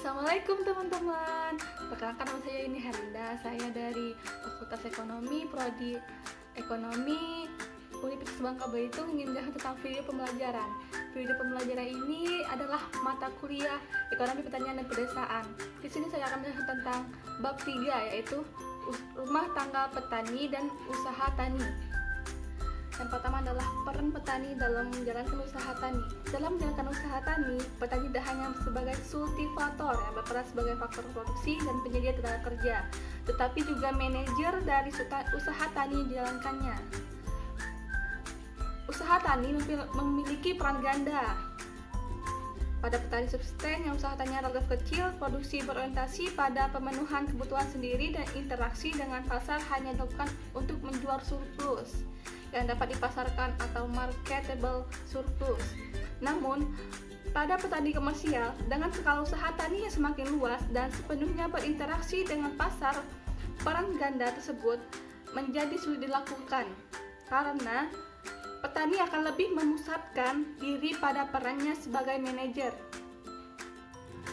Assalamualaikum teman-teman. Perkenalkan nama saya ini Herlinda. Saya dari Fakultas Ekonomi, Prodi Ekonomi Universitas Bangka Belitung, ingin menjelaskan tentang video pembelajaran. Video pembelajaran ini adalah mata kuliah Ekonomi Pertanian dan Pedesaan. Di sini saya akan menjelaskan tentang bab 3, yaitu rumah tangga petani dan usaha tani. Yang pertama adalah peran petani dalam menjalankan usaha tani. Dalam menjalankan usaha tani, petani tidak hanya sebagai kultivator yang berperan sebagai faktor produksi dan penyedia tenaga kerja, tetapi juga manajer dari usaha tani yang dijalankannya. Usaha tani memiliki peran ganda. Pada petani subsisten yang usaha taninya relatif kecil, produksi berorientasi pada pemenuhan kebutuhan sendiri dan interaksi dengan pasar hanya dilakukan untuk menjual surplus yang dapat dipasarkan atau marketable surplus. Namun, pada petani komersial, dengan skala usaha tani yang semakin luas dan sepenuhnya berinteraksi dengan pasar, peran ganda tersebut menjadi sulit dilakukan karena petani akan lebih memusatkan diri pada perannya sebagai manajer.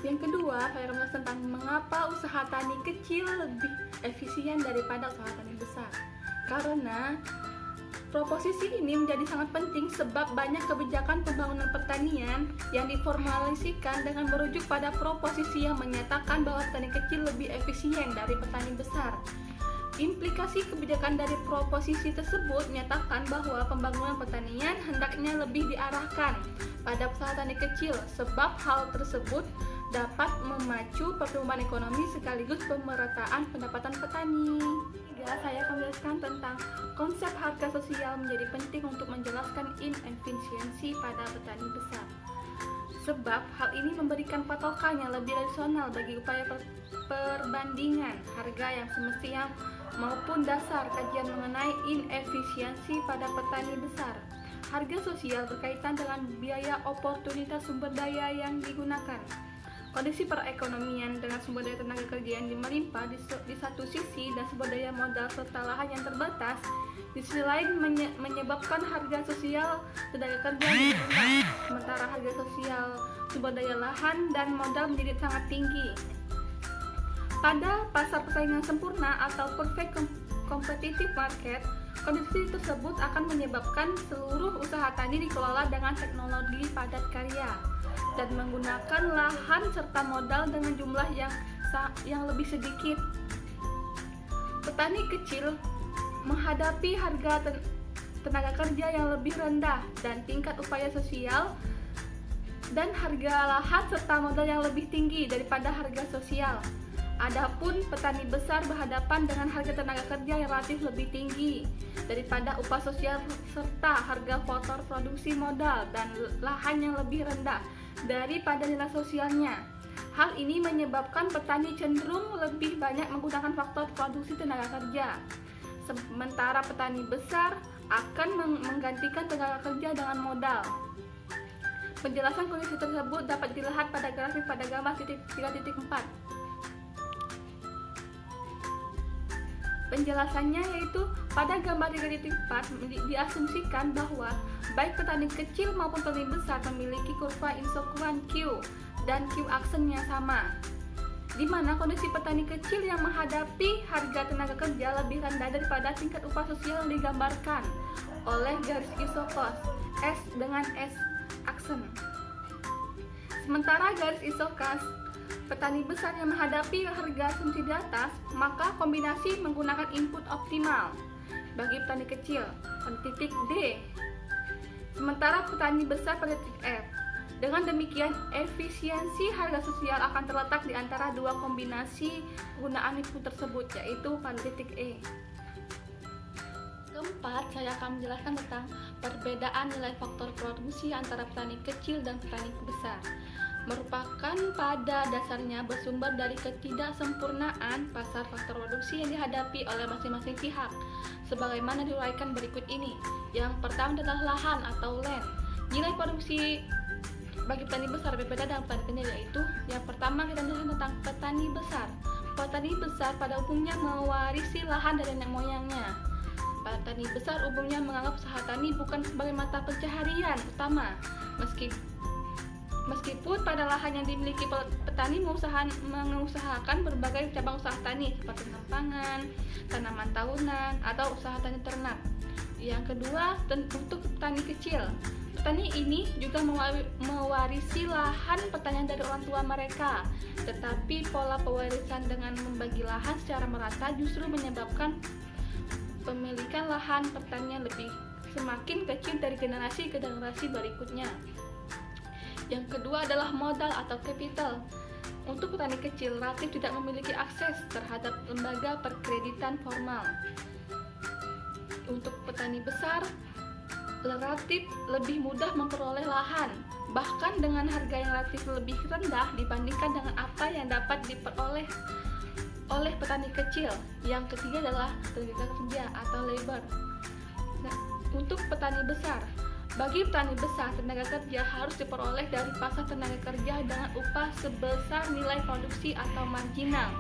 Yang kedua, saya akan menjelaskan tentang mengapa usaha tani kecil lebih efisien daripada usaha tani besar. Karena proposisi ini menjadi sangat penting sebab banyak kebijakan pembangunan pertanian yang diformalisikan dengan merujuk pada proposisi yang menyatakan bahwa petani kecil lebih efisien dari petani besar. Implikasi kebijakan dari proposisi tersebut menyatakan bahwa pembangunan pertanian hendaknya lebih diarahkan pada usaha tani kecil sebab hal tersebut dapat memacu pertumbuhan ekonomi sekaligus pemerataan pendapatan petani. Saya akan menjelaskan tentang konsep harga sosial menjadi penting untuk menjelaskan inefisiensi pada petani besar. Sebab hal ini memberikan patokan yang lebih rasional bagi upaya perbandingan harga yang semestinya maupun dasar kajian mengenai inefisiensi pada petani besar. Harga sosial berkaitan dengan biaya oportunitas sumber daya yang digunakan. Kondisi perekonomian dengan sumber daya tenaga kerja yang melimpah di satu sisi dan sumber daya modal serta lahan yang terbatas, di sisi lain menyebabkan harga sosial tenaga kerja menurun, sementara harga sosial sumber daya lahan dan modal menjadi sangat tinggi. Pada pasar persaingan sempurna atau perfect competitive market, kondisi tersebut akan menyebabkan seluruh usaha tani dikelola dengan teknologi padat karya dan menggunakan lahan serta modal dengan jumlah yang lebih sedikit. Petani kecil menghadapi harga tenaga kerja yang lebih rendah dan tingkat upaya sosial dan harga lahan serta modal yang lebih tinggi daripada harga sosial. Adapun petani besar berhadapan dengan harga tenaga kerja yang relatif lebih tinggi daripada upah sosial serta harga faktor produksi modal dan lahan yang lebih rendah daripada nilai sosialnya. Hal ini menyebabkan petani cenderung lebih banyak menggunakan faktor produksi tenaga kerja, sementara petani besar akan menggantikan tenaga kerja dengan modal. Penjelasan kondisi tersebut dapat dilihat pada grafik pada gambar 3.4. Penjelasannya yaitu pada gambar 3.4 diasumsikan bahwa baik petani kecil maupun petani besar memiliki kurva insokuan Q dan Q aksen yang sama, di mana kondisi petani kecil yang menghadapi harga tenaga kerja lebih rendah daripada tingkat upah sosial yang digambarkan oleh garis isokos S dengan S aksen. Sementara garis isokos petani besar yang menghadapi harga asumsi di atas, maka kombinasi menggunakan input optimal bagi petani kecil pada titik D, sementara petani besar pada titik F. Dengan demikian, efisiensi harga sosial akan terletak di antara dua kombinasi penggunaan input tersebut, yaitu pada titik E. Keempat, saya akan menjelaskan tentang perbedaan nilai faktor produksi antara petani kecil dan petani besar. Merupakan pada dasarnya bersumber dari ketidaksempurnaan pasar faktor produksi yang dihadapi oleh masing-masing pihak, sebagaimana diuraikan berikut ini. Yang pertama adalah lahan atau land. Nilai produksi bagi petani besar berbeda dengan petani kecil, yaitu yang pertama kita jelaskan tentang petani besar. Petani besar pada umumnya mewarisi lahan dari nenek moyangnya. Petani besar umumnya menganggap usaha tani bukan sebagai mata pencaharian utama, Meskipun pada lahan yang dimiliki petani mengusahakan berbagai cabang usaha tani seperti pangan, tanaman tahunan, atau usaha tani ternak. Yang kedua, untuk petani kecil. Petani ini juga mewarisi lahan pertanian dari orang tua mereka, tetapi pola pewarisan dengan membagi lahan secara merata justru menyebabkan pemilikan lahan pertanian lebih semakin kecil dari generasi ke generasi berikutnya. Yang kedua adalah modal atau capital. Untuk petani kecil relatif tidak memiliki akses terhadap lembaga perkreditan formal. Untuk petani besar relatif lebih mudah memperoleh lahan, bahkan dengan harga yang relatif lebih rendah dibandingkan dengan apa yang dapat diperoleh oleh petani kecil. Yang ketiga adalah tenaga kerja atau labor. Nah, untuk petani besar, bagi petani besar, tenaga kerja harus diperoleh dari pasar tenaga kerja dengan upah sebesar nilai produksi atau marginal.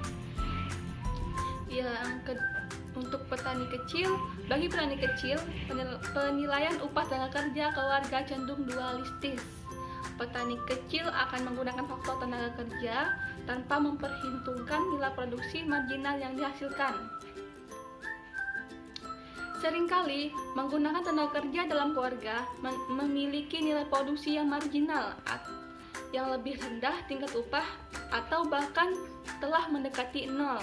Untuk petani kecil, bagi petani kecil, penilaian upah tenaga kerja keluarga cenderung dualistis. Petani kecil akan menggunakan faktor tenaga kerja tanpa memperhitungkan nilai produksi marginal yang dihasilkan. Seringkali menggunakan tenaga kerja dalam keluarga memiliki nilai produksi yang marginal, yang lebih rendah tingkat upah, atau bahkan telah mendekati nol.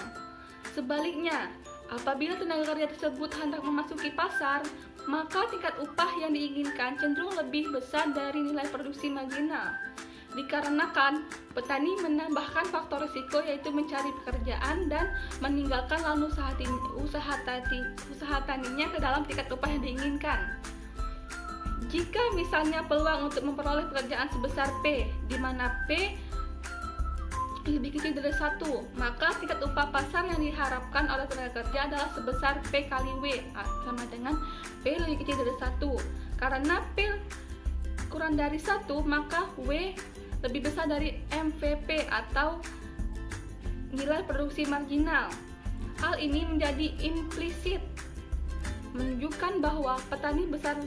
Sebaliknya, apabila tenaga kerja tersebut hendak memasuki pasar, maka tingkat upah yang diinginkan cenderung lebih besar dari nilai produksi marginal. Dikarenakan petani menambahkan faktor risiko, yaitu mencari pekerjaan dan meninggalkan lalu usaha taninya ke dalam tingkat upah yang diinginkan. Jika misalnya peluang untuk memperoleh pekerjaan sebesar P, di mana P lebih kecil dari 1, maka tingkat upah pasar yang diharapkan oleh tenaga kerja adalah sebesar P kali W, sama dengan P lebih kecil dari 1. Karena P kurang dari 1, maka W lebih besar dari MVP atau nilai produksi marginal. Hal ini menjadi implisit menunjukkan bahwa petani besar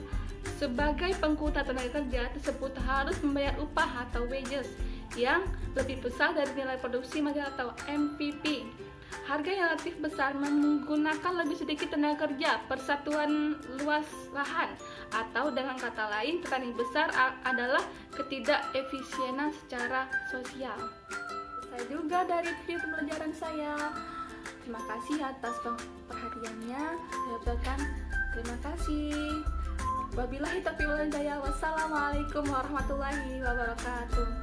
sebagai pengguna tenaga kerja tersebut harus membayar upah atau wages yang lebih besar dari nilai produksi marginal atau MVP. Harga yang relatif besar menggunakan lebih sedikit tenaga kerja per satuan luas lahan, atau dengan kata lain, petani besar adalah ketidakefisienan secara sosial. Selesai juga dari video pembelajaran saya. Terima kasih atas perhatiannya. Saya ucapkan terima kasih. Wabillahi taufiq wal hidayah. Wassalamualaikum warahmatullahi wabarakatuh.